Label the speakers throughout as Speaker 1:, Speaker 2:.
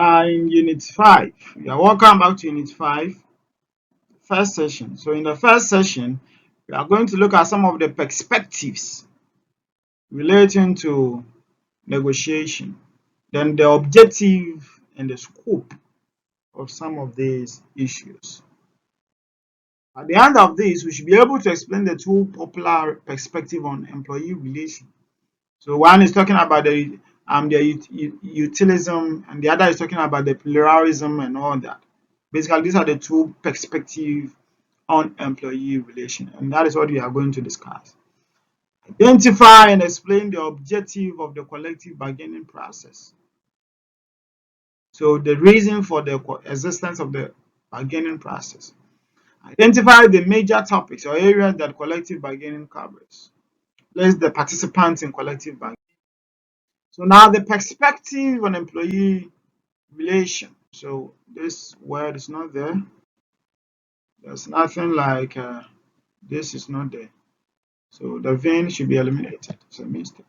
Speaker 1: are in Unit 5. You are welcome back to Unit 5, first session. So in the first session, we are going to look at some of the perspectives relating to negotiation, then the objective and the scope of some of these issues. At the end of this, we should be able to explain the two popular perspectives on employee relations. So one is talking about the utilism, and the other is talking about the pluralism and all that. Basically, these are the two perspectives on employee relation, and that is what we are going to discuss. Identify and explain the objective of the collective bargaining process. So the reason for the existence of the bargaining process. Identify the major topics or areas that collective bargaining covers. List the participants in collective bargaining. So now the perspective on employee relation. So this word is not there. There's nothing like this is not there. So the vein should be eliminated. It's a mistake.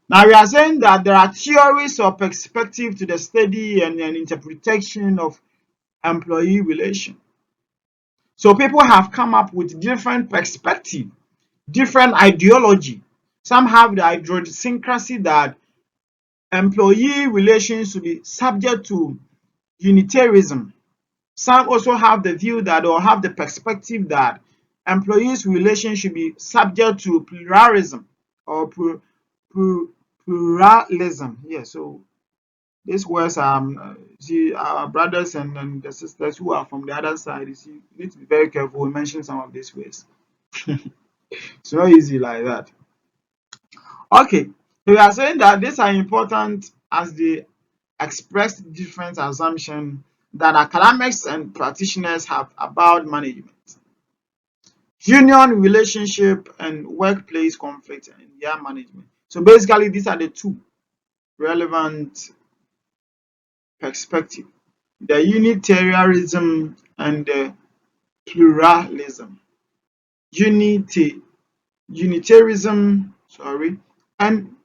Speaker 1: Now we are saying that there are theories or perspective to the study and interpretation of employee relation. So people have come up with different perspective, different ideology. Some have the idiosyncrasy that employee relations should be subject to unitarism. Some also have the view that, or have the perspective that, employees' relations should be subject to pluralism or pluralism. Yeah, so these words are, see, our brothers and the sisters who are from the other side, you see, you need to be very careful. We mention some of these words. It's not easy like that. Okay, so we are saying that these are important as they express different assumptions that academics and practitioners have about management, union relationship, and workplace conflict and their management. So basically, these are the two relevant perspectives: the unitarianism and the pluralism. Unitarianism, sorry, and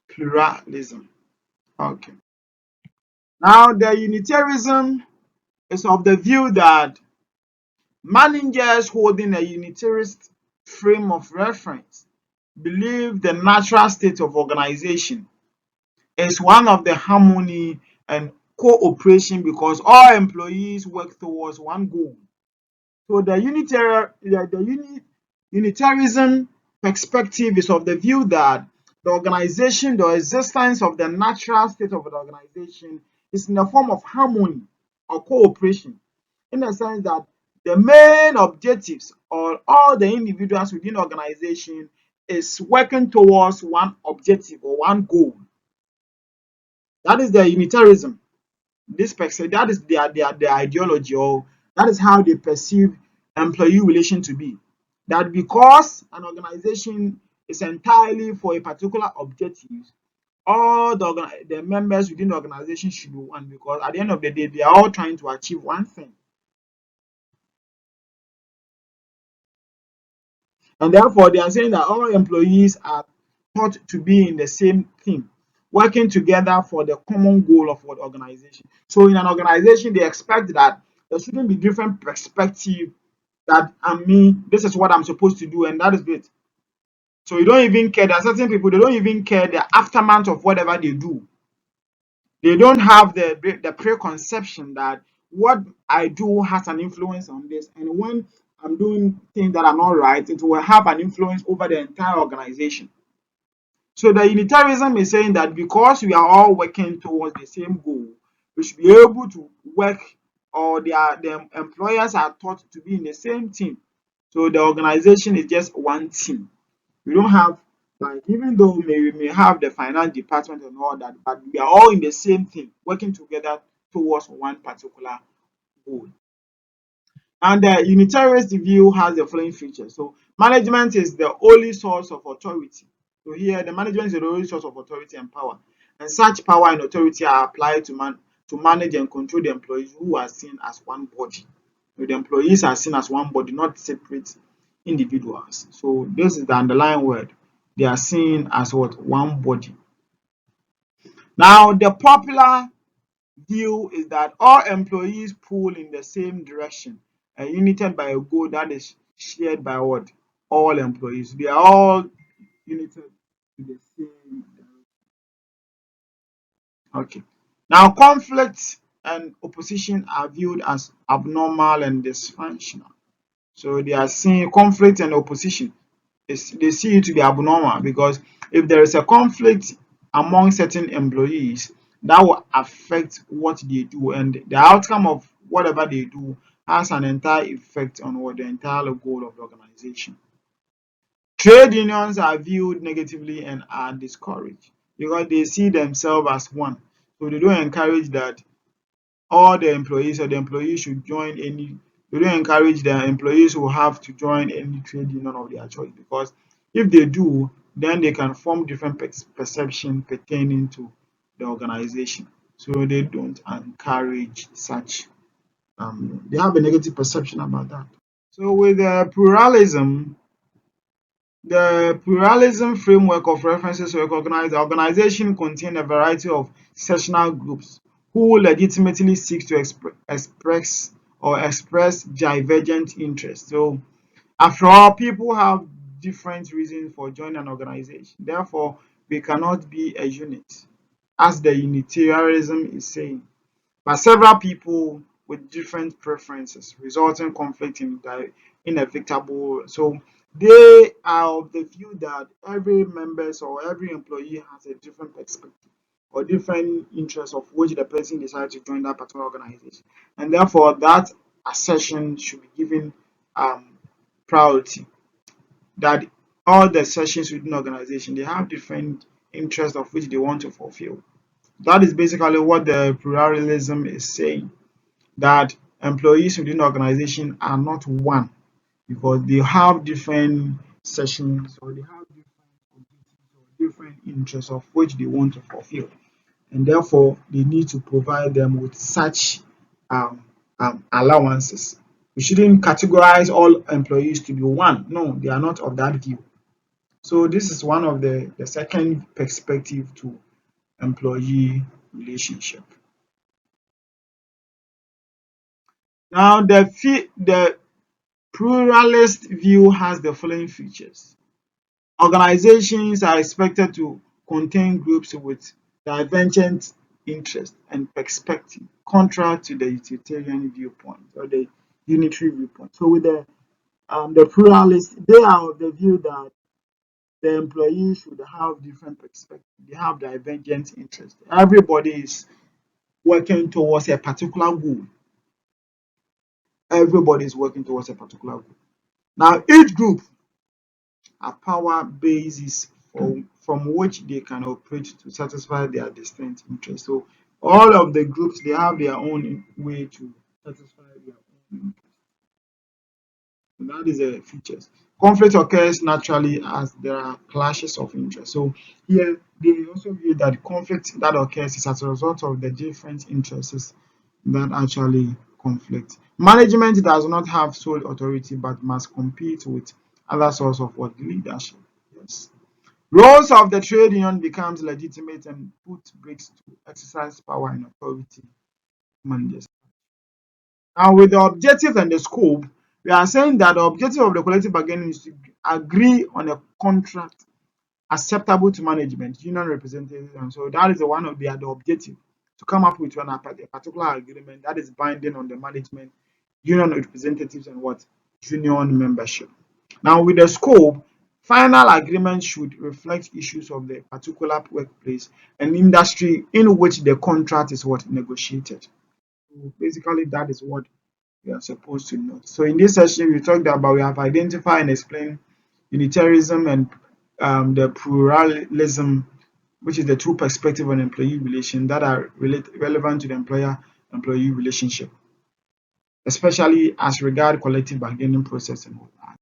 Speaker 1: pluralism. Okay. Now, the Unitarianism is of the view that managers holding a unitarist frame of reference believe the natural state of organization is one of the harmony and cooperation because all employees work towards one goal. So the Unitarianism perspective is of the view that the organization, the existence of the natural state of the organization is in the form of harmony or cooperation, in the sense that the main objectives or all the individuals within the organization is working towards one objective or one goal. That is the Unitarianism. This perspective, that is their ideology, or that is how they perceive employee relation to be. That because an organization is entirely for a particular objective, all the members within the organization should be one, because at the end of the day, they are all trying to achieve one thing. And therefore, they are saying that all employees are taught to be in the same team, working together for the common goal of what organization. So in an organization, they expect that there shouldn't be different perspective that this is what I'm supposed to do, and that is it. So you don't even care. There are certain people, they don't even care the aftermath of whatever they do. They don't have the preconception that what I do has an influence on this, and when I'm doing things that are not right, it will have an influence over the entire organization. So the Unitarianism is saying that because we are all working towards the same goal, we should be able to work, or the employers are taught to be in the same team. So the organization is just one team. We don't have, like, even though we may have the finance department and all that, but we are all in the same thing, working together towards one particular goal. And the Unitarist view has the following features. So management is the only source of authority. So here the management is the only source of authority and power. And such power and authority are applied to manage and control the employees who are seen as one body. So the employees are seen as one body, not separate individuals. So this is the underlying word. They are seen as what? One body. Now the popular view is that all employees pull in the same direction and united by a goal that is shared by what? All employees. They are all united in the same direction. Okay. Now, conflict and opposition are viewed as abnormal and dysfunctional. So they are seeing conflict and opposition. They see it to be abnormal because if there is a conflict among certain employees, that will affect what they do, and the outcome of whatever they do has an entire effect on what the entire goal of the organization. Trade unions are viewed negatively and are discouraged because they see themselves as one. So they don't encourage that all the employees or the employees should join any, they don't encourage the employees who have to join any trade union of their choice, because if they do, then they can form different perception pertaining to the organization. So they don't encourage such, they have a negative perception about that. So with the pluralism framework of references recognize the organization contain a variety of sectional groups who legitimately seek to express divergent interests. So, after all, people have different reasons for joining an organization. Therefore, we cannot be a unit, as the Unitarianism is saying. But several people with different preferences, resulting conflict in inevitable. So they are of the view that every members or every employee has a different perspective or different interests of which the person decides to join that particular organization, and therefore that assertion should be given um, priority. That all the sessions within the organization, they have different interests of which they want to fulfill. That is basically what the pluralism is saying, that employees within the organization are not one because they have different sessions or they have different objectives or different interests of which they want to fulfill, and therefore they need to provide them with such um, allowances. We shouldn't categorize all employees to be one. No, they are not of that view. So this is one of the second perspective to employee relationship. Now the pluralist view has the following features. Organizations are expected to contain groups with divergent interests and perspective, contrary to the utilitarian viewpoint or the unitary viewpoint. So with the pluralist, they are of the view that the employees should have different perspectives. They have divergent interests. Everybody is working towards a particular goal. Everybody is working towards a particular goal. Now, each group are power bases from which they can operate to satisfy their distinct interests. So all of the groups, they have their own way to satisfy their own interests. And that is the features. Conflict occurs naturally as there are clashes of interest. So here they also view that conflict that occurs is as a result of the different interests that actually conflict. Management does not have sole authority but must compete with other sources of what leadership. Yes. Roles of the trade union becomes legitimate and put brakes to exercise power and authority managers. Now, with the objective and the scope, we are saying that the objective of the collective bargaining is to agree on a contract acceptable to management, union representatives, and so that is the one of the objective, to come up with a particular agreement that is binding on the management, union representatives, and what union membership. Now, with the scope, final agreement should reflect issues of the particular workplace and industry in which the contract is what negotiated. So basically, that is what we are supposed to know. So in this session, we talked about, we have identified and explained Unitarianism and the pluralism, which is the two perspectives on employee relation that are relevant to the employer-employee relationship, especially as regard collective bargaining process and all that.